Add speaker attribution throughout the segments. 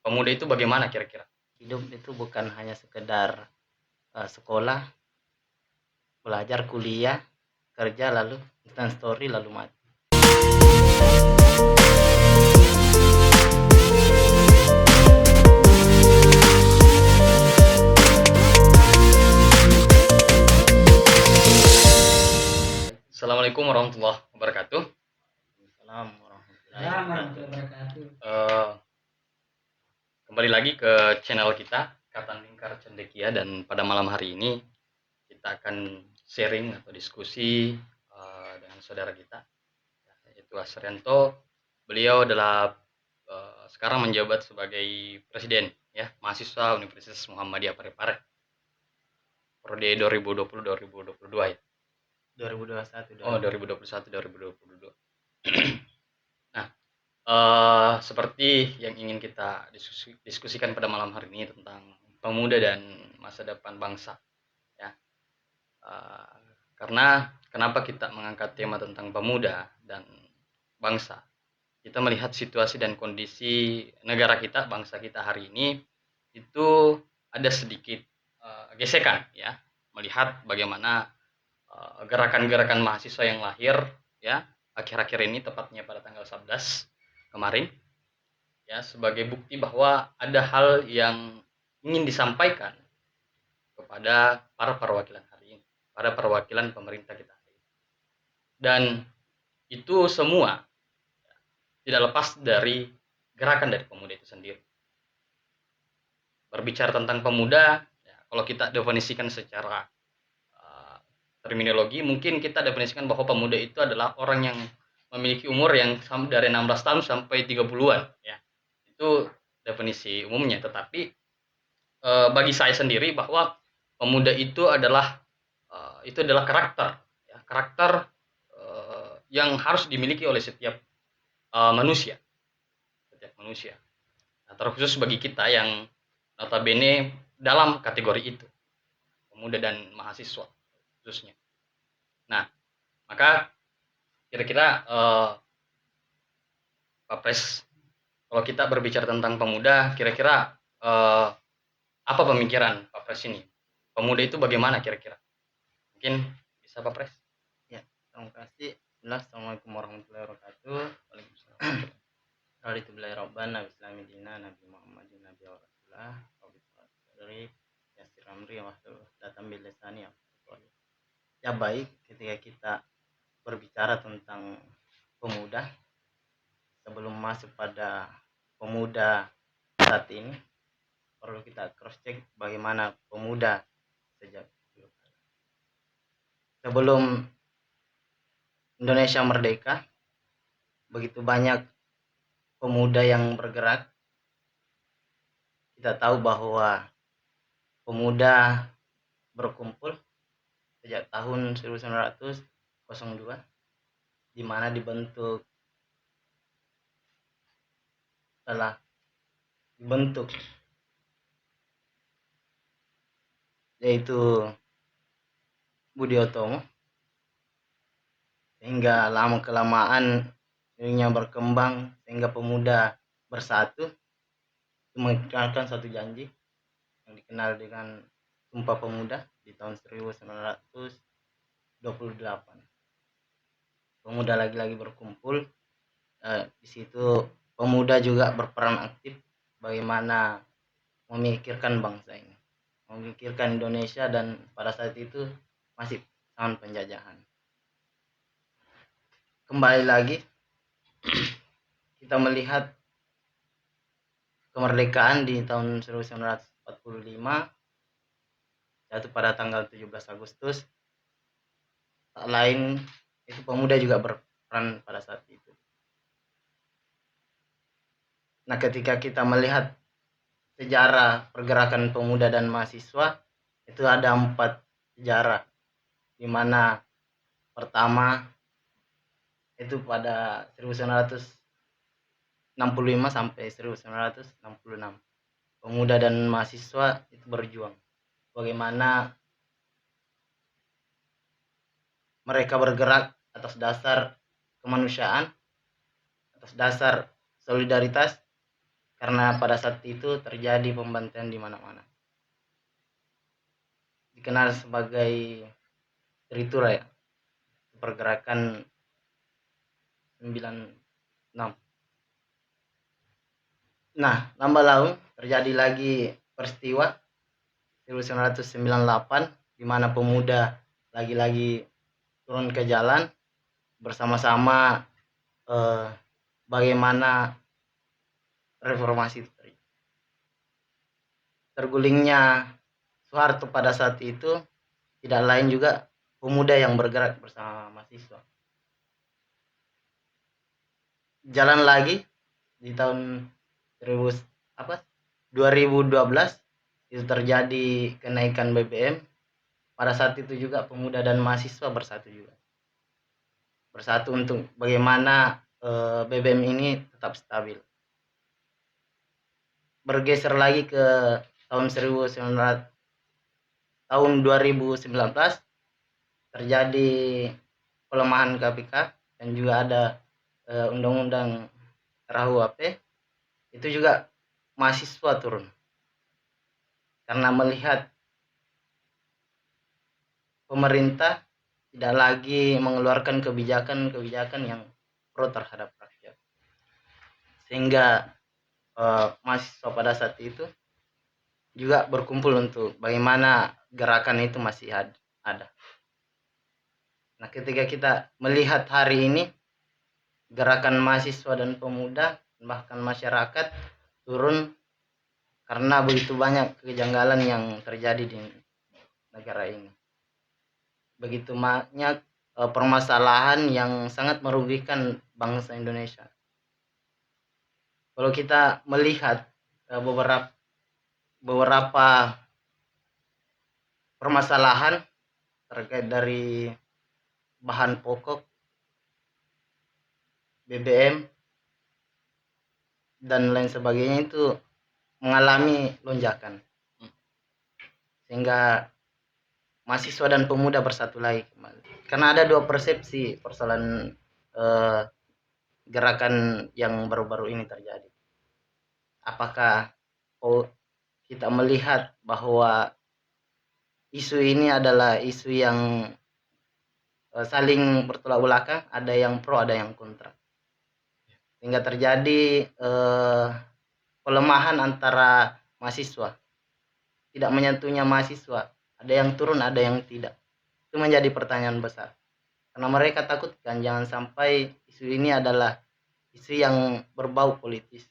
Speaker 1: pemuda itu bagaimana kira-kira?
Speaker 2: Hidup itu bukan hanya sekedar sekolah, belajar, kuliah, kerja, lalu instant story, lalu mati.
Speaker 1: Assalamualaikum warahmatullahi wabarakatuh.
Speaker 2: Assalamualaikum warahmatullahi wabarakatuh.
Speaker 1: Kembali lagi ke channel kita Ikatan Lingkar Cendekia, dan pada malam hari ini kita akan sharing atau diskusi dengan saudara kita, yaitu Asrianto. Beliau adalah sekarang menjabat sebagai presiden ya mahasiswa Universitas Muhammadiyah Parepare periode 2020-2022 ya.
Speaker 2: 2021.
Speaker 1: Oh, 2021-2022. Nah, seperti yang ingin kita diskusikan pada malam hari ini tentang pemuda dan masa depan bangsa ya. Karena kenapa kita mengangkat tema tentang pemuda dan bangsa? Kita melihat situasi dan kondisi negara kita, bangsa kita hari ini itu ada sedikit gesekan ya, melihat bagaimana gerakan-gerakan mahasiswa yang lahir ya akhir-akhir ini, tepatnya pada tanggal 11 kemarin ya, sebagai bukti bahwa ada hal yang ingin disampaikan kepada para perwakilan hari ini, para perwakilan pemerintah kita hari ini. Dan itu semua tidak lepas dari gerakan dari pemuda itu sendiri. Berbicara tentang pemuda, ya, kalau kita definisikan secara terminologi, mungkin kita definisikan bahwa pemuda itu adalah orang yang memiliki umur yang dari 16 tahun sampai 30-an ya. Itu definisi umumnya, tetapi bagi saya sendiri bahwa pemuda itu adalah karakter ya, karakter yang harus dimiliki oleh setiap manusia. Nah, terkhusus bagi kita yang notabene dalam kategori itu, pemuda dan mahasiswa khususnya. Nah, maka kira-kira Pak Pres, kalau kita berbicara tentang pemuda, kira-kira apa pemikiran Pak Pres ini? Pemuda itu bagaimana kira-kira? Mungkin bisa Pak Pres?
Speaker 2: Ya, terima kasih. Assalamualaikum warahmatullahi wabarakatuh.
Speaker 1: Waalaikumsalam.
Speaker 2: Raditu billahi rabban, nabi islami dina, nabi muhammadin nabi wa rasulullah, dari yasir amri wa datang bil lisani. Ya, baik, ketika kita berbicara tentang pemuda, sebelum masuk pada pemuda saat ini, perlu kita cross check bagaimana pemuda sejak sebelum Indonesia merdeka. Begitu banyak pemuda yang bergerak. Kita tahu bahwa pemuda berkumpul sejak tahun 1902, di mana dibentuk yaitu Budi Utomo, sehingga lama kelamaan dirinya berkembang sehingga pemuda bersatu mengikrarkan satu janji yang dikenal dengan Sumpah Pemuda di tahun 1928. Pemuda lagi-lagi berkumpul. Di situ pemuda juga berperan aktif bagaimana memikirkan bangsa ini, memikirkan Indonesia, dan pada saat itu masih zaman penjajahan. Kembali lagi kita melihat kemerdekaan di tahun 1945 yaitu pada tanggal 17 Agustus. Tak lain itu pemuda juga berperan pada saat itu. Nah, ketika kita melihat sejarah pergerakan pemuda dan mahasiswa, itu ada 4 sejarah, di mana pertama itu pada 1965 sampai 1966. Pemuda dan mahasiswa itu berjuang. Bagaimana mereka bergerak atas dasar kemanusiaan, atas dasar solidaritas, karena pada saat itu terjadi pembantaian di mana-mana. Dikenal sebagai Tritura ya, pergerakan 96. Nah, lambat laun terjadi lagi peristiwa 1998 di mana pemuda lagi-lagi turun ke jalan bersama-sama bagaimana reformasi itu terjadi. Tergulingnya Soeharto pada saat itu tidak lain juga pemuda yang bergerak bersama mahasiswa. Jalan lagi di tahun 2012 itu terjadi kenaikan BBM. Pada saat itu juga pemuda dan mahasiswa bersatu untuk bagaimana BBM ini tetap stabil. Bergeser lagi ke tahun 2019 terjadi pelemahan KPK dan juga ada undang-undang RKUHP. Itu juga mahasiswa turun karena melihat pemerintah tidak lagi mengeluarkan kebijakan-kebijakan yang pro terhadap rakyat, sehingga mahasiswa pada saat itu juga berkumpul untuk bagaimana gerakan itu masih ada. Nah, ketika kita melihat hari ini gerakan mahasiswa dan pemuda bahkan masyarakat turun karena begitu banyak kejanggalan yang terjadi di negara ini. Begitu banyak permasalahan yang sangat merugikan bangsa Indonesia. Kalau kita melihat beberapa permasalahan terkait dari bahan pokok, BBM, dan lain sebagainya itu mengalami lonjakan, sehingga mahasiswa dan pemuda bersatu lagi kembali. Karena ada dua persepsi persoalan gerakan yang baru-baru ini terjadi. Apakah kita melihat bahwa isu ini adalah isu yang saling bertolak belakang, ada yang pro, ada yang kontra, sehingga terjadi pelemahan antara mahasiswa, tidak menyatunya mahasiswa, ada yang turun, ada yang tidak. Itu menjadi pertanyaan besar, karena mereka takutkan jangan sampai isu ini adalah isu yang berbau politis.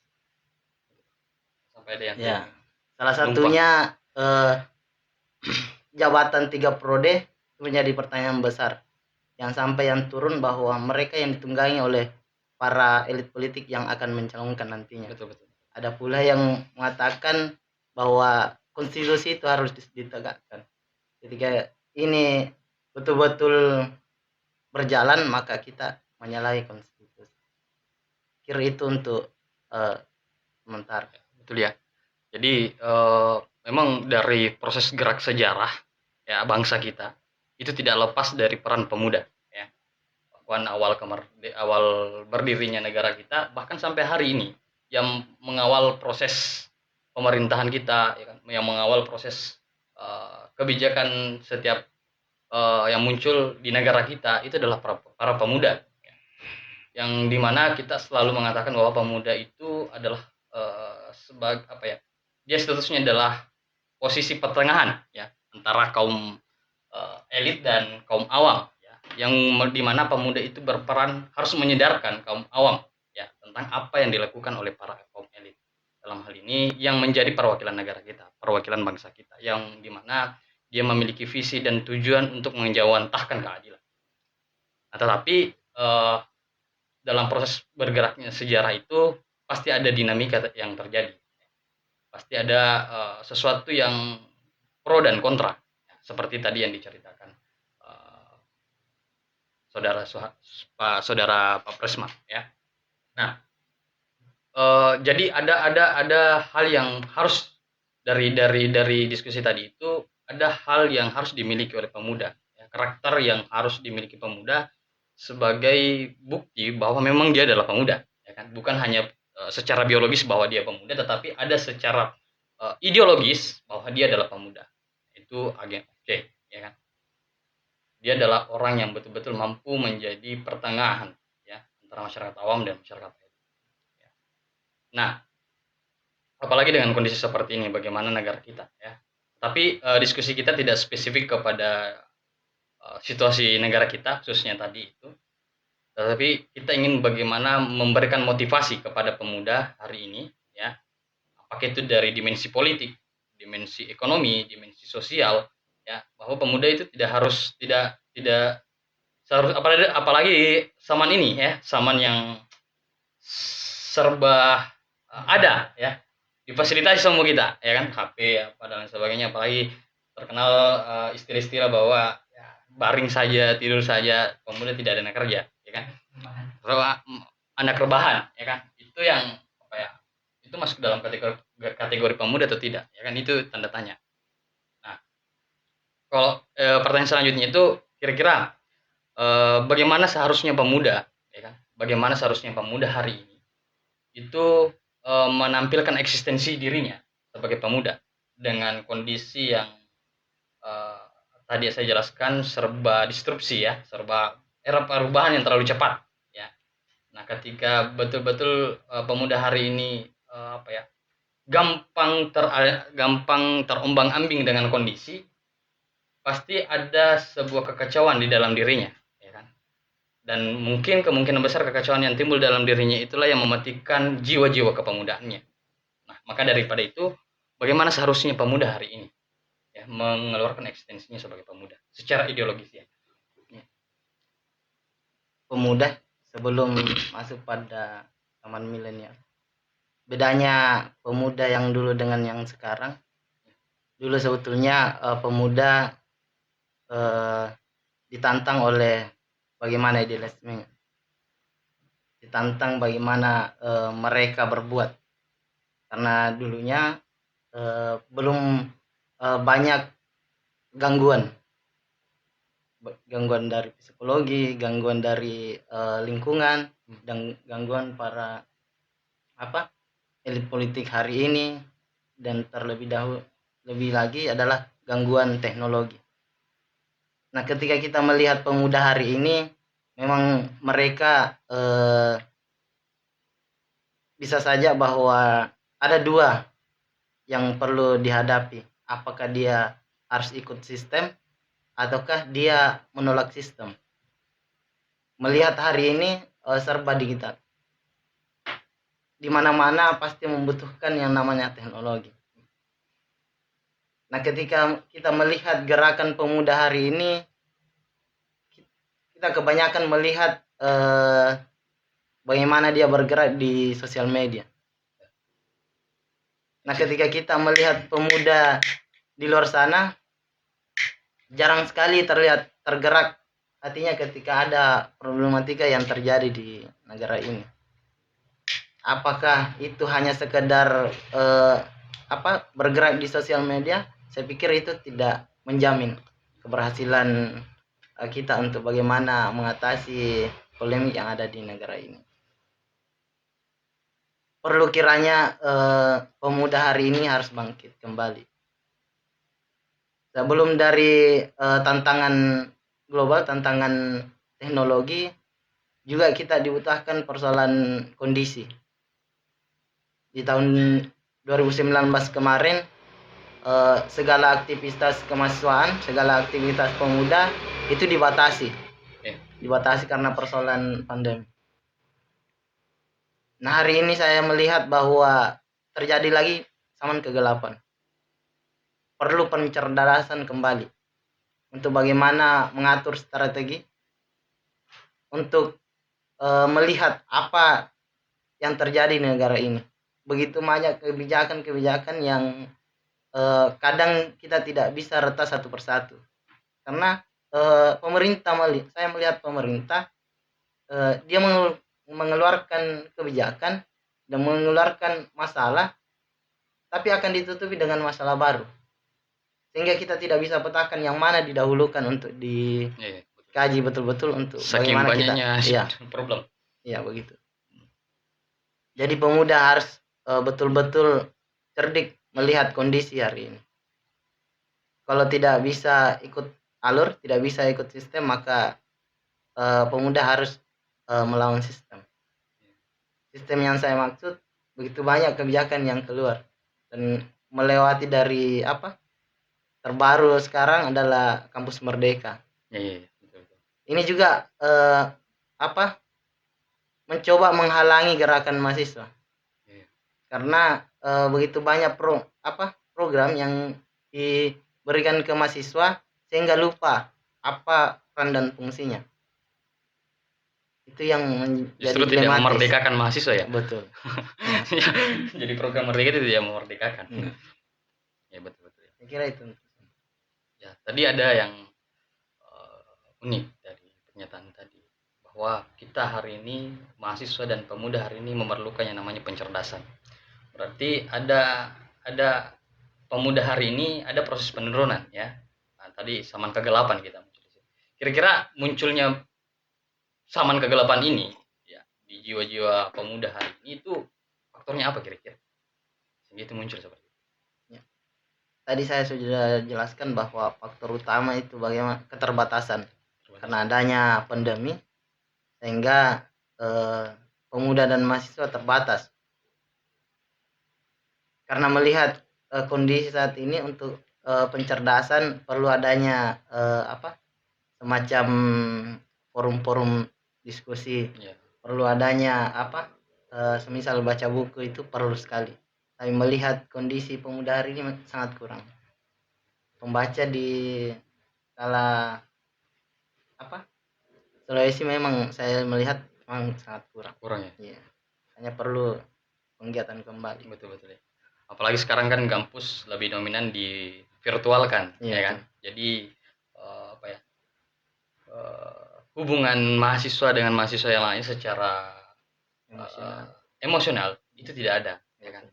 Speaker 1: Sampai ada yang
Speaker 2: ya, salah satunya jabatan 3 periode itu menjadi pertanyaan besar. Yang sampai yang turun bahwa mereka yang ditunggangi oleh para elit politik yang akan mencalonkan nantinya.
Speaker 1: Betul.
Speaker 2: Ada pula yang mengatakan bahwa konstitusi itu harus ditegakkan. Ketika ini betul-betul berjalan, maka kita menyalahi konstitusi. Kira itu untuk sementara.
Speaker 1: Betul ya. Jadi memang dari proses gerak sejarah ya bangsa kita itu tidak lepas dari peran pemuda ya. Bahkan awal berdirinya negara kita bahkan sampai hari ini yang mengawal proses pemerintahan kita ya kan, yang mengawal proses kebijakan setiap yang muncul di negara kita itu adalah para pemuda ya. Yang dimana kita selalu mengatakan bahwa pemuda itu adalah sebagai apa ya, dia statusnya adalah posisi pertengahan ya antara kaum elit dan kaum awam ya, yang dimana pemuda itu berperan harus menyadarkan kaum awam ya tentang apa yang dilakukan oleh para kaum elit dalam hal ini yang menjadi perwakilan negara kita, perwakilan bangsa kita, yang dimana dia memiliki visi dan tujuan untuk menjawantahkan keadilan. Nah, tetapi dalam proses bergeraknya sejarah itu pasti ada dinamika yang terjadi, pasti ada sesuatu yang pro dan kontra seperti tadi yang diceritakan saudara Pak Presma ya. Nah, jadi ada hal yang harus dari diskusi tadi itu, ada hal yang harus dimiliki oleh pemuda ya, karakter yang harus dimiliki pemuda sebagai bukti bahwa memang dia adalah pemuda ya kan, bukan hanya secara biologis bahwa dia pemuda, tetapi ada secara ideologis bahwa dia adalah pemuda. Itu agen oke, ya kan? Dia adalah orang yang betul-betul mampu menjadi pertengahan ya antara masyarakat awam dan masyarakat elit. Ya. Nah, apalagi dengan kondisi seperti ini, bagaimana negara kita ya. Tapi diskusi kita tidak spesifik kepada situasi negara kita khususnya tadi itu, tetapi kita ingin bagaimana memberikan motivasi kepada pemuda hari ini ya, apakah itu dari dimensi politik, dimensi ekonomi, dimensi sosial ya, bahwa pemuda itu tidak tidak seharus, apalagi zaman ini ya, zaman yang serba ada ya, difasilitasi semua kita ya kan, HP apa dan lain sebagainya, apalagi terkenal istilah-istilah bahwa ya, baring saja, tidur saja, pemuda tidak ada kerja ya kan, anak rebahan ya kan, itu yang apa ya, itu masuk dalam kategori pemuda atau tidak ya kan, itu tanda tanya. Nah, kalau pertanyaan selanjutnya itu kira-kira bagaimana seharusnya pemuda ya kan, bagaimana seharusnya pemuda hari ini itu menampilkan eksistensi dirinya sebagai pemuda dengan kondisi yang eh, tadi saya jelaskan, serba disrupsi ya, serba era perubahan yang terlalu cepat ya. Nah, ketika betul-betul pemuda hari ini apa ya, gampang terombang-ambing dengan kondisi, pasti ada sebuah kekacauan di dalam dirinya ya kan, dan kemungkinan besar kekacauan yang timbul dalam dirinya itulah yang mematikan jiwa-jiwa kepemudaannya. Nah, maka daripada itu, bagaimana seharusnya pemuda hari ini ya mengeluarkan eksistensinya sebagai pemuda secara ideologis ya.
Speaker 2: Pemuda sebelum masuk pada zaman milenial, bedanya pemuda yang dulu dengan yang sekarang. Dulu sebetulnya pemuda ditantang oleh bagaimana idealisme, ditantang bagaimana mereka berbuat, karena dulunya belum banyak gangguan dari psikologi, gangguan dari lingkungan, dan gangguan para elit politik hari ini, dan lebih lagi adalah gangguan teknologi. Nah, ketika kita melihat pemuda hari ini, memang mereka bisa saja bahwa ada dua yang perlu dihadapi. Apakah dia harus ikut sistem ataukah dia menolak sistem. Melihat hari ini serba digital, di mana-mana pasti membutuhkan yang namanya teknologi. Nah, ketika kita melihat gerakan pemuda hari ini, kita kebanyakan melihat bagaimana dia bergerak di sosial media. Nah, ketika kita melihat pemuda di luar sana, jarang sekali terlihat tergerak hatinya ketika ada problematika yang terjadi di negara ini. Apakah itu hanya sekedar bergerak di sosial media? Saya pikir itu tidak menjamin keberhasilan kita untuk bagaimana mengatasi polemik yang ada di negara ini. Perlu kiranya pemuda hari ini harus bangkit kembali. Sebelum dari tantangan global, tantangan teknologi, juga kita dibutuhkan persoalan kondisi. Di tahun 2019 kemarin, segala aktivitas kemahasiswaan, segala aktivitas pemuda itu dibatasi. Dibatasi karena persoalan pandemi. Nah, hari ini saya melihat bahwa terjadi lagi zaman kegelapan. Perlu pencerdasan kembali untuk bagaimana mengatur strategi untuk melihat apa yang terjadi di negara ini. Begitu banyak kebijakan-kebijakan yang kadang kita tidak bisa retas satu persatu. Karena saya melihat pemerintah dia mengeluarkan kebijakan dan mengeluarkan masalah, tapi akan ditutupi dengan masalah baru, sehingga kita tidak bisa petakan yang mana didahulukan untuk dikaji betul-betul untuk
Speaker 1: saking
Speaker 2: bagaimana
Speaker 1: banyaknya
Speaker 2: kita
Speaker 1: problem.
Speaker 2: Iya, begitu. Jadi pemuda harus betul-betul cerdik melihat kondisi hari ini. Kalau tidak bisa ikut alur, tidak bisa ikut sistem, maka pemuda harus melawan sistem. Sistem yang saya maksud, begitu banyak kebijakan yang keluar dan melewati dari apa terbaru sekarang adalah kampus Merdeka.
Speaker 1: Iya, betul.
Speaker 2: Ini juga apa mencoba menghalangi gerakan mahasiswa.
Speaker 1: Iya.
Speaker 2: Karena begitu banyak program yang diberikan ke mahasiswa sehingga lupa apa peran dan fungsinya. Itu yang menjadi
Speaker 1: Justru tidak
Speaker 2: dilematis.
Speaker 1: memerdekakan mahasiswa ya.
Speaker 2: Betul.
Speaker 1: Jadi program merdeka itu tidak memerdekakan. Ya, betul.
Speaker 2: Saya kira itu.
Speaker 1: Ya, tadi ada yang unik dari pernyataan tadi, bahwa kita hari ini, mahasiswa dan pemuda hari ini memerlukan yang namanya pencerdasan. Berarti ada pemuda hari ini ada proses penurunan ya. Nah, tadi zaman kegelapan kita muncul. Kira-kira munculnya zaman kegelapan ini ya di jiwa-jiwa pemuda hari ini itu faktornya apa kira-kira? Sehingga itu muncul seperti itu.
Speaker 2: Ya. Tadi saya sudah jelaskan bahwa faktor utama itu bagaimana keterbatasan karena adanya pandemi sehingga pemuda dan mahasiswa terbatas. Karena melihat kondisi saat ini untuk pencerdasan perlu adanya semacam forum-forum diskusi, perlu adanya semisal baca buku itu perlu sekali. Tapi melihat kondisi pemuda hari ini sangat kurang. Pembaca di skala Sulawesi memang saya melihat memang sangat kurang
Speaker 1: ya.
Speaker 2: Iya. Hanya perlu kegiatan kembali.
Speaker 1: Betul ya. Apalagi sekarang kan kampus lebih dominan di virtual kan, ya kan. Jadi hubungan mahasiswa dengan mahasiswa yang lain secara emosional itu tidak ada, ya kan.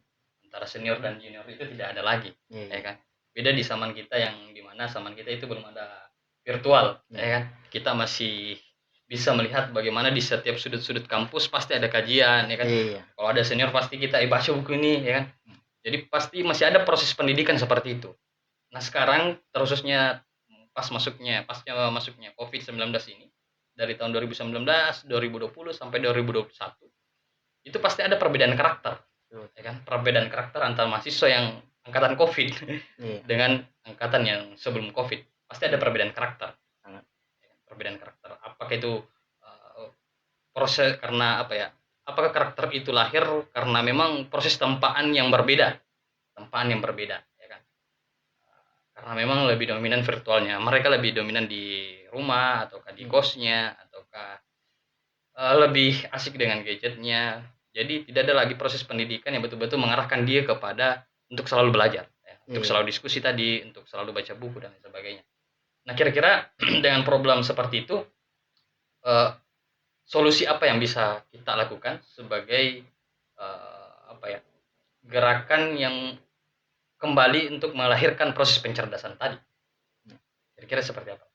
Speaker 1: Antara senior dan junior itu tidak ada lagi, ya kan. Beda di zaman kita yang dimana zaman kita itu belum ada virtual, ya kan. Kita masih bisa melihat bagaimana di setiap sudut-sudut kampus pasti ada kajian, ya kan. Kalau ada senior pasti kita baca buku ini, ya kan. Jadi pasti masih ada proses pendidikan seperti itu. Nah sekarang terkhususnya pasca masuknya COVID-19 ini, dari tahun 2019, 2020 sampai 2021, itu pasti ada perbedaan karakter, ya kan? Perbedaan karakter antara mahasiswa yang angkatan COVID dengan angkatan yang sebelum COVID, pasti ada perbedaan karakter. Perbedaan karakter. Apakah itu proses karena apa ya? Apakah karakter itu lahir karena memang proses tempaan yang berbeda, ya kan? Karena memang lebih dominan virtualnya, mereka lebih dominan di rumah ataukah di kosnya ataukah lebih asik dengan gadgetnya. Jadi tidak ada lagi proses pendidikan yang betul-betul mengarahkan dia kepada untuk selalu belajar, ya, untuk selalu diskusi tadi, untuk selalu baca buku dan sebagainya. Nah kira-kira dengan problem seperti itu, solusi apa yang bisa kita lakukan sebagai gerakan yang kembali untuk melahirkan proses pencerdasan tadi? Kira-kira seperti apa?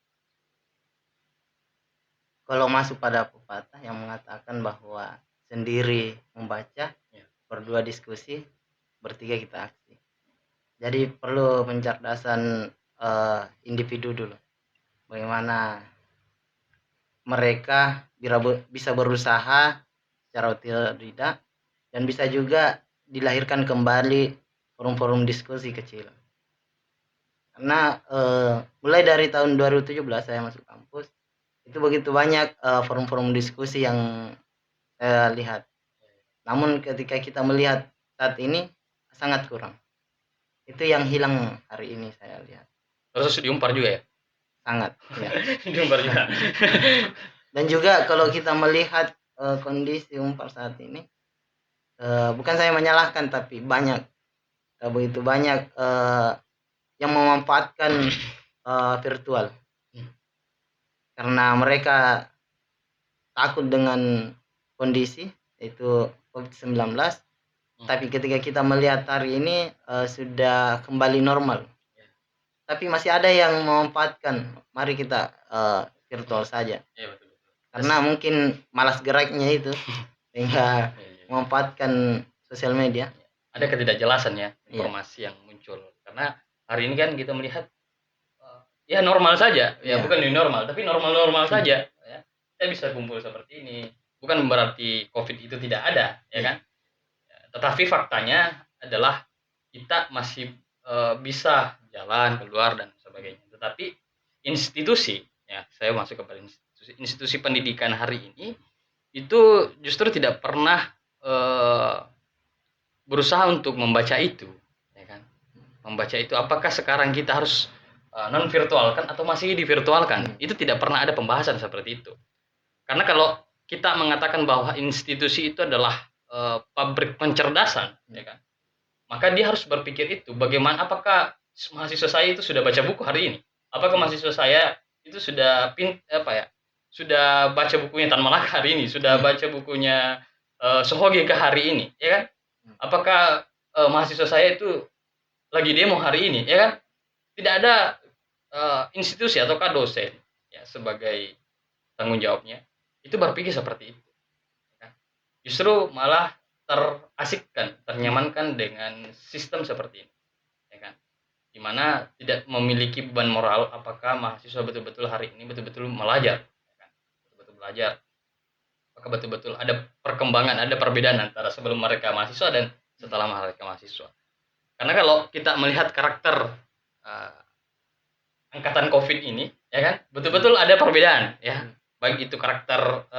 Speaker 2: Kalau masuk pada pepatah yang mengatakan bahwa sendiri membaca, berdua diskusi, bertiga kita aksi. Jadi perlu pencerdasan individu dulu. Bagaimana mereka bisa berusaha secara otodidak dan bisa juga dilahirkan kembali forum-forum diskusi kecil. Karena mulai dari tahun 2017 saya masuk kampus, itu begitu banyak forum-forum diskusi yang saya lihat. Namun ketika kita melihat saat ini sangat kurang. Itu yang hilang hari ini saya lihat.
Speaker 1: Terus diumpar juga ya?
Speaker 2: Sangat, ya.
Speaker 1: Diumpar juga.
Speaker 2: Dan juga kalau kita melihat kondisi Unpar saat ini, bukan saya menyalahkan, tapi begitu banyak yang memanfaatkan virtual karena mereka takut dengan kondisi yaitu COVID-19. Tapi ketika kita melihat hari ini sudah kembali normal, tapi masih ada yang memanfaatkan, mari kita virtual saja. Karena mungkin malas geraknya itu sehingga memanfaatkan sosial media.
Speaker 1: Ada ketidakjelasan ya
Speaker 2: Iya.
Speaker 1: informasi yang muncul. Karena hari ini kan kita melihat ya normal saja, ya
Speaker 2: Iya.
Speaker 1: bukan new normal, tapi normal-normal saja. Ya. Kita bisa kumpul seperti ini. Bukan berarti COVID itu tidak ada, ya
Speaker 2: Iya.
Speaker 1: kan? Tetapi faktanya adalah kita masih bisa jalan keluar dan sebagainya. Tetapi institusi, ya saya masuk kepada institusi pendidikan hari ini itu justru tidak pernah berusaha untuk membaca itu, ya kan? Membaca itu apakah sekarang kita harus non virtualkan atau masih divirtualkan? Itu tidak pernah ada pembahasan seperti itu. Karena kalau kita mengatakan bahwa institusi itu adalah pabrik pencerdasan, ya kan? Maka dia harus berpikir itu, bagaimana apakah mahasiswa saya itu sudah baca buku hari ini? Apakah mahasiswa saya itu sudah sudah baca bukunya Tan Malaka hari ini, sudah baca bukunya Sohoge ke hari ini, ya kan? Apakah mahasiswa saya itu lagi demo hari ini, ya kan? Tidak ada institusi ataukah dosen ya sebagai tanggung jawabnya itu berpikir seperti itu. Ya. Justru malah terasikkan, ternyamankan dengan sistem seperti ini, ya kan? Dimana tidak memiliki beban moral apakah mahasiswa betul-betul hari ini betul-betul belajar, ya kan? Betul-betul belajar. Apakah betul-betul ada perkembangan, ada perbedaan antara sebelum mereka mahasiswa dan setelah mereka mahasiswa. Karena kalau kita melihat karakter angkatan COVID ini, ya kan, betul-betul ada perbedaan, ya. Baik itu karakter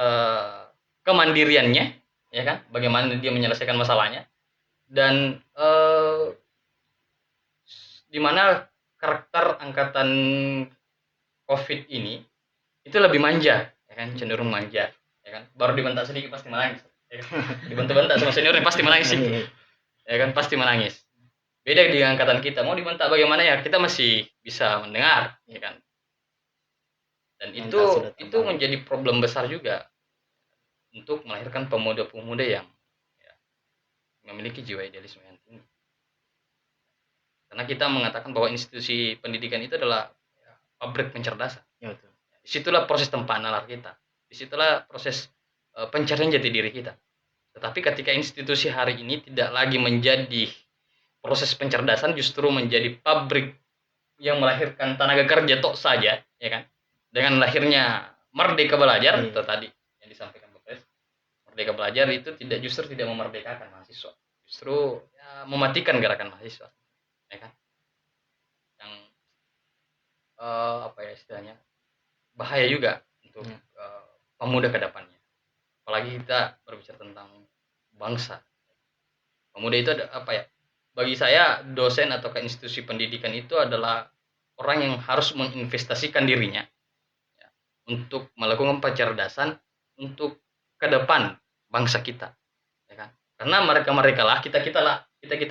Speaker 1: kemandiriannya, ya kan, bagaimana dia menyelesaikan masalahnya, dan di mana karakter angkatan COVID ini itu lebih manja, ya kan, cenderung manja, ya kan. Baru dibentak sedikit pasti menangis, ya kan? Dibentak-bentak sama seniornya pasti menangis itu, ya kan, pasti menangis. Beda dengan angkatan kita, mau dibentak bagaimana ya kita masih bisa mendengar, ya kan. Dan itu menjadi problem besar juga untuk melahirkan pemuda-pemuda yang ya, memiliki jiwa idealisme yang tinggi. Karena kita mengatakan bahwa institusi pendidikan itu adalah ya, pabrik pencerdasan.
Speaker 2: Ya, betul.
Speaker 1: Disitulah proses tempahan nalar kita. Disitulah proses pencarian jati diri kita. Tetapi ketika institusi hari ini tidak lagi menjadi proses pencerdasan, justru menjadi pabrik yang melahirkan tenaga kerja tok saja, ya kan? Dengan lahirnya Merdeka Belajar, itu tadi yang disampaikan Pak Pres, Merdeka Belajar itu justru tidak memerdekakan mahasiswa, justru ya, mematikan gerakan mahasiswa, ya kan? Yang apa ya istilahnya bahaya juga untuk pemuda ke depannya. Apalagi kita berbicara tentang bangsa. Pemuda itu ada apa ya? Bagi saya dosen atau ke institusi pendidikan itu adalah orang yang harus menginvestasikan dirinya ya, untuk melakukan pencerdasan untuk ke depan bangsa kita, ya kan? Karena mereka lah kita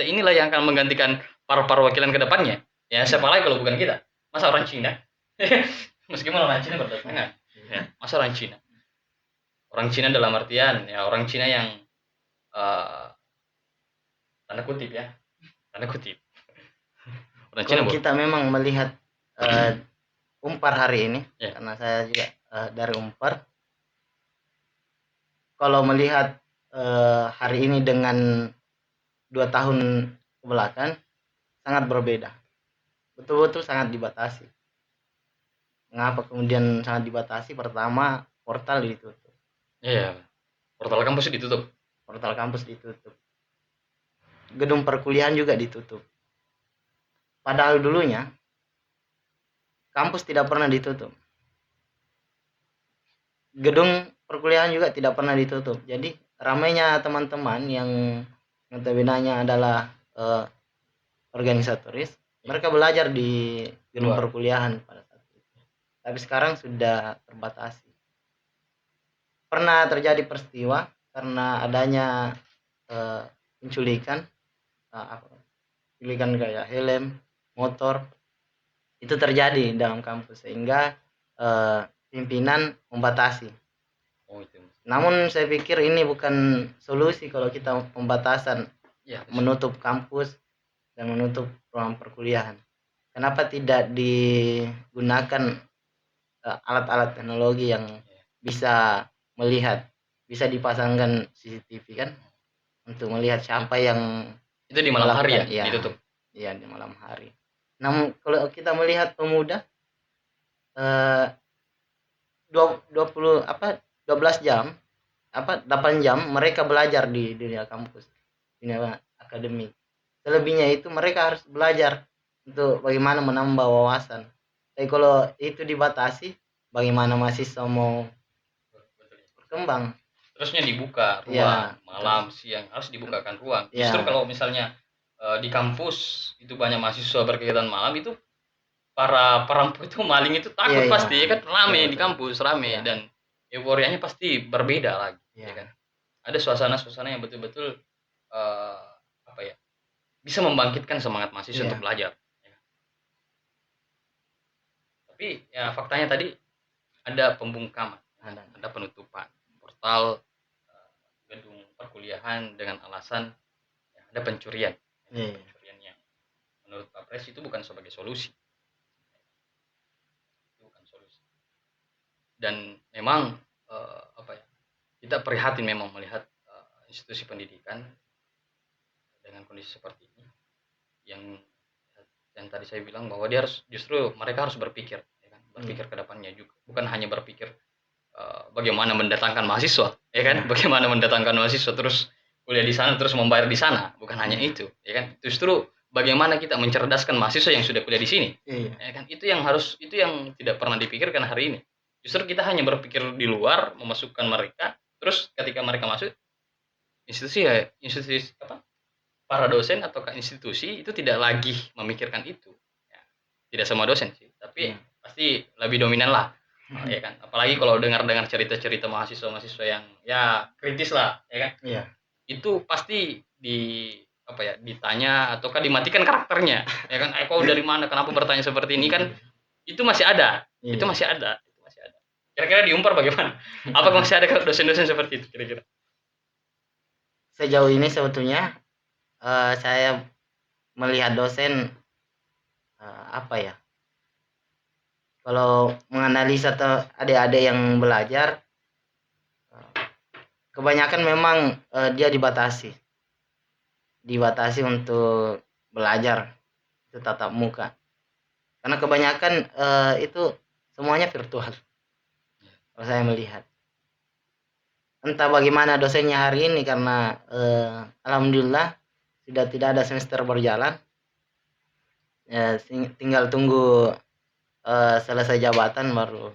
Speaker 1: inilah yang akan menggantikan para perwakilan ke depannya. Ya siapa lagi kalau bukan kita? Masa orang Cina? Meskipun orang Cina berdatangan, ya, masa orang Cina? Orang Cina dalam artian ya orang Cina yang tanda kutip ya, tanda kutip. Orang Cina
Speaker 2: Kalau kita memang melihat Unpar hari ini, karena saya juga dari Unpar. Kalau melihat hari ini dengan 2 tahun kebelakang sangat berbeda. Betul-betul sangat dibatasi. Mengapa kemudian sangat dibatasi? Pertama, portal ditutup.
Speaker 1: Iya, portal kampus ditutup.
Speaker 2: Portal kampus ditutup. Gedung perkuliahan juga ditutup. Padahal dulunya kampus tidak pernah ditutup. Gedung perkuliahan juga tidak pernah ditutup. Jadi ramainya teman-teman yang notabene adalah organisatoris, mereka belajar di gedung perkuliahan pada saat itu. Tapi sekarang sudah terbatasi. Pernah terjadi peristiwa karena adanya penculikan, penculikan kayak helm, motor, itu terjadi dalam kampus sehingga pimpinan membatasi. Namun saya pikir ini bukan solusi kalau kita pembatasan, menutup kampus dan menutup ruang perkuliahan. Kenapa tidak digunakan alat-alat teknologi yang bisa melihat, bisa dipasangkan CCTV kan?
Speaker 3: untuk melihat siapa yang
Speaker 1: Itu di malam hari ya,
Speaker 3: melakukan, ya,
Speaker 1: ditutup.
Speaker 3: ya di malam hari. Namun kalau kita melihat pemuda, eh, 20 apa 12 jam, 8 jam mereka belajar di dunia kampus, dunia akademik. Selebihnya itu mereka harus belajar untuk bagaimana menambah wawasan. Tapi kalau itu dibatasi, bagaimana mahasiswa mau berkembang?
Speaker 1: Terusnya dibuka ruang,
Speaker 3: Ya,
Speaker 1: malam, siang harus dibukakan ruang.
Speaker 3: ya,
Speaker 1: Justru kalau misalnya di kampus itu banyak mahasiswa berkegiatan malam, itu para perampok itu, maling itu takut
Speaker 3: iya,
Speaker 1: pasti, ya kan, rame di
Speaker 3: betul.
Speaker 1: kampus, rame,
Speaker 3: Iya.
Speaker 1: dan euforianya pasti berbeda lagi, ya
Speaker 3: Iya.
Speaker 1: kan. Ada suasana-suasana yang betul-betul eh, apa ya, bisa membangkitkan semangat mahasiswa
Speaker 3: Iya.
Speaker 1: untuk belajar. Ya. Tapi ya faktanya tadi ada pembungkaman, ada penutupan portal gedung perkuliahan dengan alasan ya, ada pencurian.
Speaker 3: Iya.
Speaker 1: Pencurian yang menurut Pak Pres itu bukan sebagai solusi. Itu bukan solusi. Dan memang apa ya, kita prihatin memang melihat institusi pendidikan dengan kondisi seperti ini, yang tadi saya bilang bahwa dia harus, justru mereka harus berpikir, ya kan, berpikir ke depannya juga, bukan hanya berpikir bagaimana mendatangkan mahasiswa, ya kan, bagaimana mendatangkan mahasiswa terus kuliah di sana terus membayar di sana, bukan hanya itu, ya kan, justru bagaimana kita mencerdaskan mahasiswa yang sudah kuliah di sini, ya kan, itu yang tidak pernah dipikirkan hari ini. Justru kita hanya berpikir di luar, memasukkan mereka, terus ketika mereka masuk institusi, ya institusi apa, para dosen atau institusi itu tidak lagi memikirkan itu. Ya, tidak semua dosen sih, tapi pasti lebih dominan lah. Ya kan, apalagi kalau dengar-dengar cerita-cerita mahasiswa-mahasiswa yang ya kritis lah, ya kan.
Speaker 3: Iya.
Speaker 1: Itu pasti apa ya, ditanya ataukah dimatikan karakternya, ya kan. Kau dari mana? Kenapa bertanya seperti ini, kan? Itu masih ada.
Speaker 3: Iya.
Speaker 1: Itu masih ada. Itu masih ada. Kira-kira di Unpar bagaimana? Apakah masih ada dosen-dosen seperti itu kira-kira?
Speaker 3: Sejauh ini sebetulnya saya melihat dosen apa ya? Kalau menganalisa atau adik-adik yang belajar, kebanyakan memang dia dibatasi untuk belajar itu tatap muka. Karena kebanyakan itu semuanya virtual. Kalau saya melihat. Entah bagaimana dosennya hari ini, karena alhamdulillah sudah tidak ada semester berjalan. Tinggal tunggu selesai jabatan baru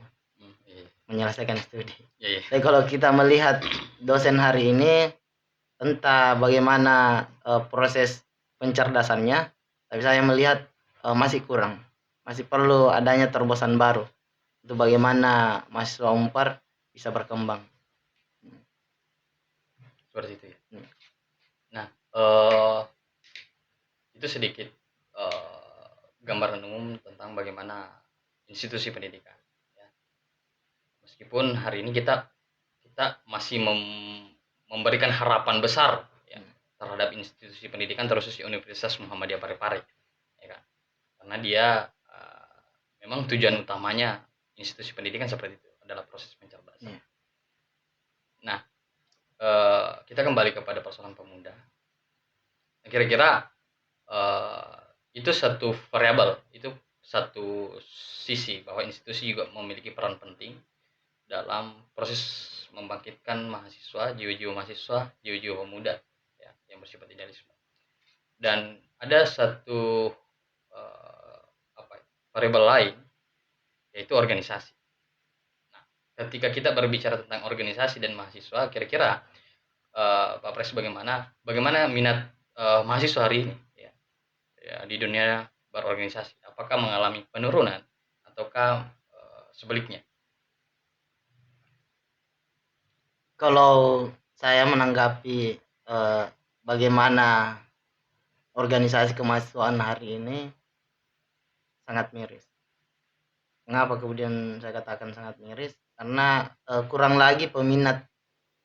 Speaker 3: menyelesaikan studi. Tapi kalau kita melihat dosen hari ini, entah bagaimana proses pencerdasannya, tapi saya melihat masih kurang, masih perlu adanya terobosan baru untuk bagaimana mahasiswa Unpar bisa berkembang.
Speaker 1: Seperti itu ya. Nah, itu sedikit gambaran umum tentang bagaimana institusi pendidikan. Ya. Meskipun hari ini kita masih memberikan harapan besar ya, terhadap institusi pendidikan, terkhusus Universitas Muhammadiyah Parepare, ya kan? Karena dia memang tujuan utamanya institusi pendidikan seperti itu adalah proses pencerdasan. Nah, kita kembali kepada persoalan pemuda. Kira-kira itu satu variabel, itu satu sisi bahwa institusi juga memiliki peran penting dalam proses membangkitkan mahasiswa, jiwa-jiwa mahasiswa, jiwa-jiwa pemuda ya, yang bersifat idealisme. Dan ada satu variabel lain, yaitu organisasi. Nah, ketika kita berbicara tentang organisasi dan mahasiswa, kira-kira Pak Pres bagaimana minat mahasiswa hari ini ya, di dunia berorganisasi? Apakah mengalami penurunan ataukah sebaliknya?
Speaker 3: Kalau saya menanggapi bagaimana organisasi kemahasiswaan hari ini, sangat miris. Kenapa kemudian saya katakan sangat miris? Karena kurang lagi peminat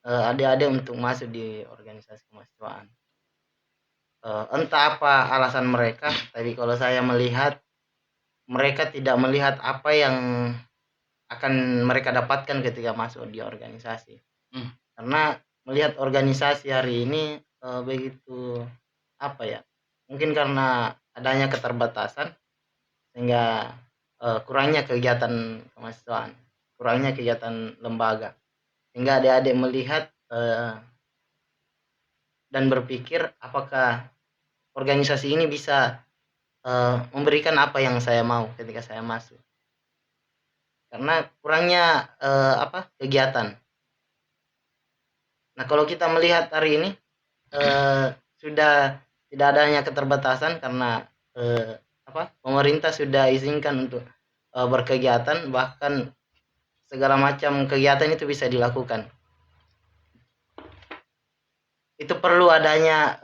Speaker 3: adik-adik untuk masuk di organisasi kemahasiswaan. Entah apa alasan mereka, tapi kalau saya melihat, mereka tidak melihat apa yang akan mereka dapatkan ketika masuk di organisasi. Karena melihat organisasi hari ini, begitu apa ya, mungkin karena adanya keterbatasan sehingga kurangnya kegiatan kemahasiswaan, kurangnya kegiatan lembaga, sehingga adik-adik melihat dan berpikir apakah organisasi ini bisa memberikan apa yang saya mau ketika saya masuk, karena kurangnya kegiatan. Nah, kalau kita melihat hari ini sudah tidak adanya keterbatasan karena pemerintah sudah izinkan untuk berkegiatan, bahkan segala macam kegiatan itu bisa dilakukan. Itu perlu adanya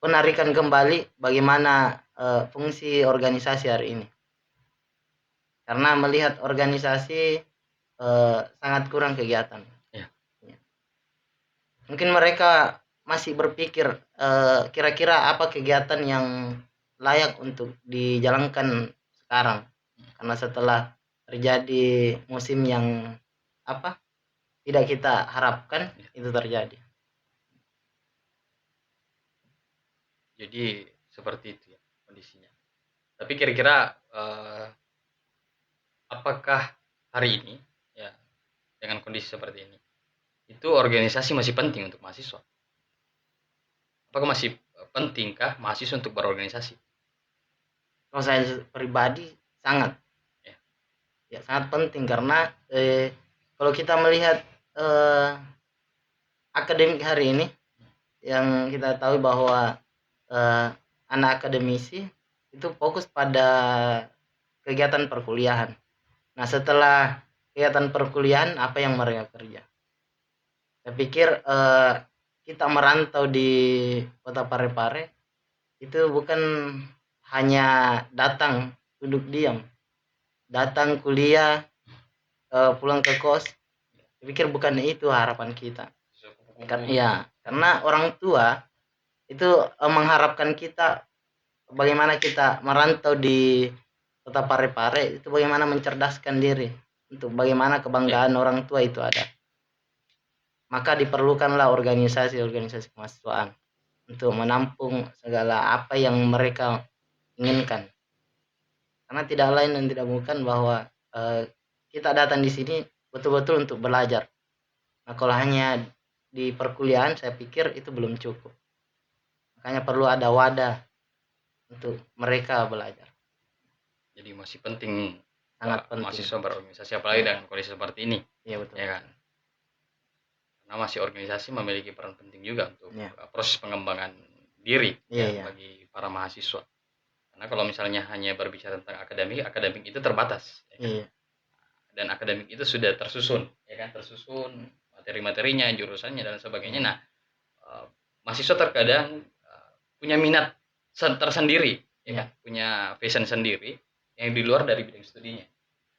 Speaker 3: penarikan kembali bagaimana fungsi organisasi hari ini, karena melihat organisasi sangat kurang kegiatan.
Speaker 1: Ya.
Speaker 3: Mungkin mereka masih berpikir kira-kira apa kegiatan yang layak untuk dijalankan sekarang, karena setelah terjadi musim yang tidak kita harapkan itu terjadi.
Speaker 1: Jadi seperti itu ya kondisinya. Tapi kira-kira apakah hari ini ya dengan kondisi seperti ini itu organisasi masih penting untuk mahasiswa? Apakah masih pentingkah mahasiswa untuk berorganisasi?
Speaker 3: Kalau saya pribadi sangat ya sangat penting, karena kalau kita melihat akademik hari ini, yang kita tahu bahwa anak akademisi itu fokus pada kegiatan perkuliahan. Nah, setelah kegiatan perkuliahan apa yang mereka kerja? Saya pikir kita merantau di kota Parepare itu bukan hanya datang duduk diam, datang kuliah, pulang ke kos. Saya pikir bukan itu harapan kita. Karena orang tua itu mengharapkan kita bagaimana kita merantau di kota Parepare itu bagaimana mencerdaskan diri, untuk bagaimana kebanggaan orang tua itu ada. Maka diperlukanlah organisasi-organisasi kemahasiswaan untuk menampung segala apa yang mereka inginkan. Karena tidak lain dan tidak bukan bahwa kita datang di sini betul-betul untuk belajar. Nah, kalau hanya di perkuliahan saya pikir itu belum cukup. Makanya perlu ada wadah untuk mereka belajar.
Speaker 1: Jadi masih penting
Speaker 3: Sangat penting
Speaker 1: mahasiswa berorganisasi, apalagi dengan kondisi seperti ini.
Speaker 3: Iya, betul.
Speaker 1: Ya kan? Karena masih organisasi memiliki peran penting juga untuk proses pengembangan diri bagi para mahasiswa. Karena kalau misalnya hanya berbicara tentang akademik itu terbatas. Ya kan? Dan akademik itu sudah tersusun, ya kan? Tersusun materi-materinya, jurusannya dan sebagainya. Nah, mahasiswa terkadang punya minat tersendiri, ya kan? Punya passion sendiri yang di luar dari bidang studinya.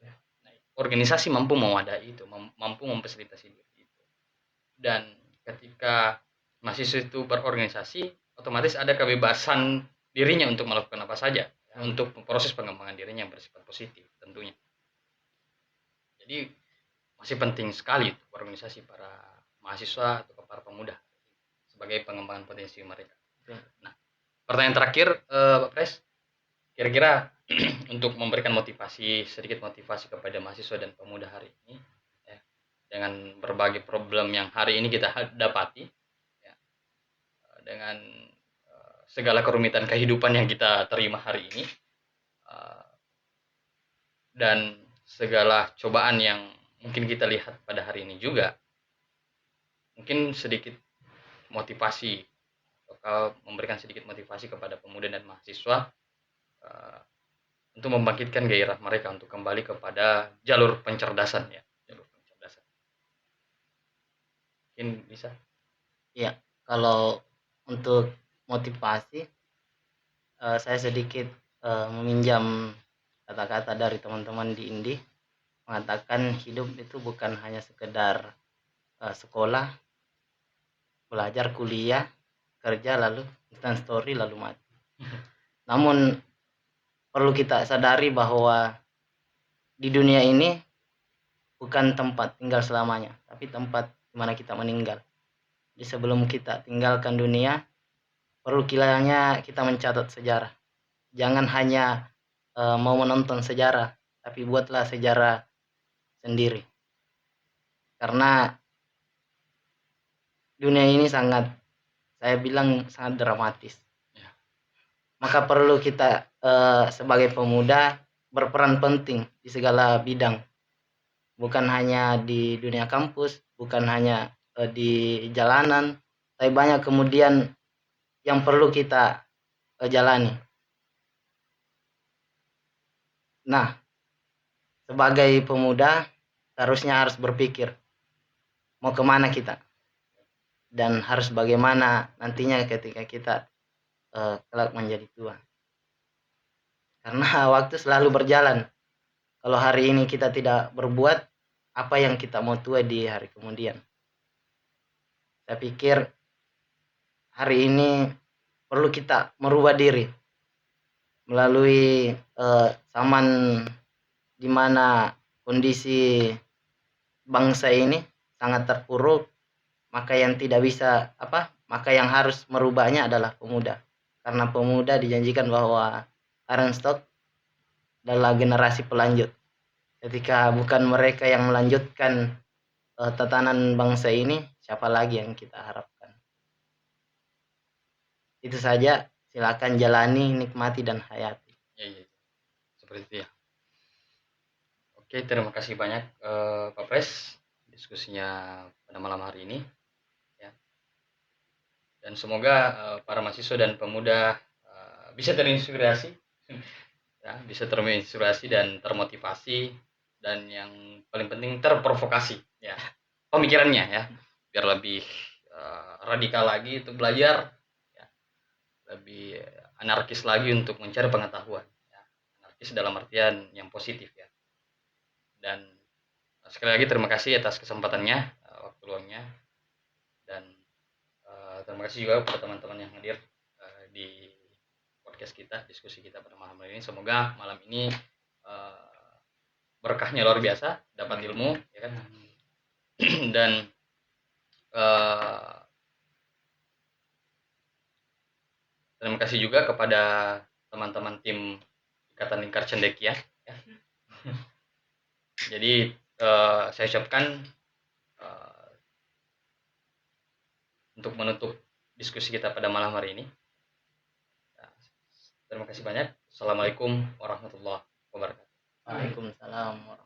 Speaker 1: Nah, organisasi mampu mewadahi itu, mampu memfasilitasi diri itu. Dan ketika mahasiswa itu berorganisasi, otomatis ada kebebasan dirinya untuk melakukan apa saja, untuk proses pengembangan dirinya yang bersifat positif tentunya. Jadi masih penting sekali organisasi para mahasiswa atau para pemuda sebagai pengembangan potensi mereka. Nah, pertanyaan terakhir, Pak Pres, kira-kira untuk memberikan sedikit motivasi kepada mahasiswa dan pemuda hari ini ya, dengan berbagai problem yang hari ini kita dapati ya, dengan segala kerumitan kehidupan yang kita terima hari ini dan segala cobaan yang mungkin kita lihat pada hari ini juga, mungkin sedikit motivasi atau memberikan sedikit motivasi kepada pemuda dan mahasiswa untuk membangkitkan gairah mereka untuk kembali kepada jalur pencerdasan ya, jalur pencerdasan. Mungkin bisa?
Speaker 3: Ya, kalau untuk motivasi saya sedikit meminjam kata-kata dari teman-teman di INDI, mengatakan hidup itu bukan hanya sekedar sekolah, belajar, kuliah, kerja, lalu instant story, lalu mati. Namun perlu kita sadari bahwa di dunia ini bukan tempat tinggal selamanya, tapi tempat di mana kita meninggal. Jadi sebelum kita tinggalkan dunia, perlu kiranya kita mencatat sejarah. Jangan hanya mau menonton sejarah, tapi buatlah sejarah sendiri. Karena dunia ini saya bilang sangat dramatis.
Speaker 1: Ya.
Speaker 3: Maka perlu kita sebagai pemuda berperan penting di segala bidang. Bukan hanya di dunia kampus, bukan hanya di jalanan, tapi banyak kemudian yang perlu kita jalani. Nah, sebagai pemuda seharusnya harus berpikir mau kemana kita dan harus bagaimana nantinya ketika kita kelak menjadi tua. Karena waktu selalu berjalan. Kalau hari ini kita tidak berbuat, apa yang kita mau tua di hari kemudian? Saya pikir hari ini perlu kita merubah diri melalui zaman di mana kondisi bangsa ini sangat terpuruk, maka yang yang harus merubahnya adalah pemuda. Karena pemuda dijanjikan bahwa Iron Stock adalah generasi pelanjut. Ketika bukan mereka yang melanjutkan tatanan bangsa ini, siapa lagi yang kita harapkan? Itu saja, silakan jalani, nikmati dan hayati.
Speaker 1: Ya. Seperti itu ya. Oke, terima kasih banyak Pak Pres diskusinya pada malam hari ini. Ya. Dan semoga para mahasiswa dan pemuda bisa terinspirasi, ya, bisa terinspirasi dan termotivasi, dan yang paling penting terprovokasi, ya, pemikirannya ya, biar lebih radikal lagi untuk belajar, ya, lebih anarkis lagi untuk mencari pengetahuan, ya. Anarkis dalam artian yang positif ya. Dan sekali lagi terima kasih atas kesempatannya, waktu luangnya, dan terima kasih juga kepada teman-teman yang hadir di podcast kita, diskusi kita pada malam hari ini. Semoga malam ini berkahnya luar biasa, dapat ilmu, ya kan. Dan terima kasih juga kepada teman-teman tim Ikatan Lingkar Cendekia, ya. Jadi saya ucapkan untuk menutup diskusi kita pada malam hari ini. Terima kasih banyak. Assalamualaikum warahmatullahi wabarakatuh.
Speaker 3: Waalaikumsalam warahmatullahi wabarakatuh.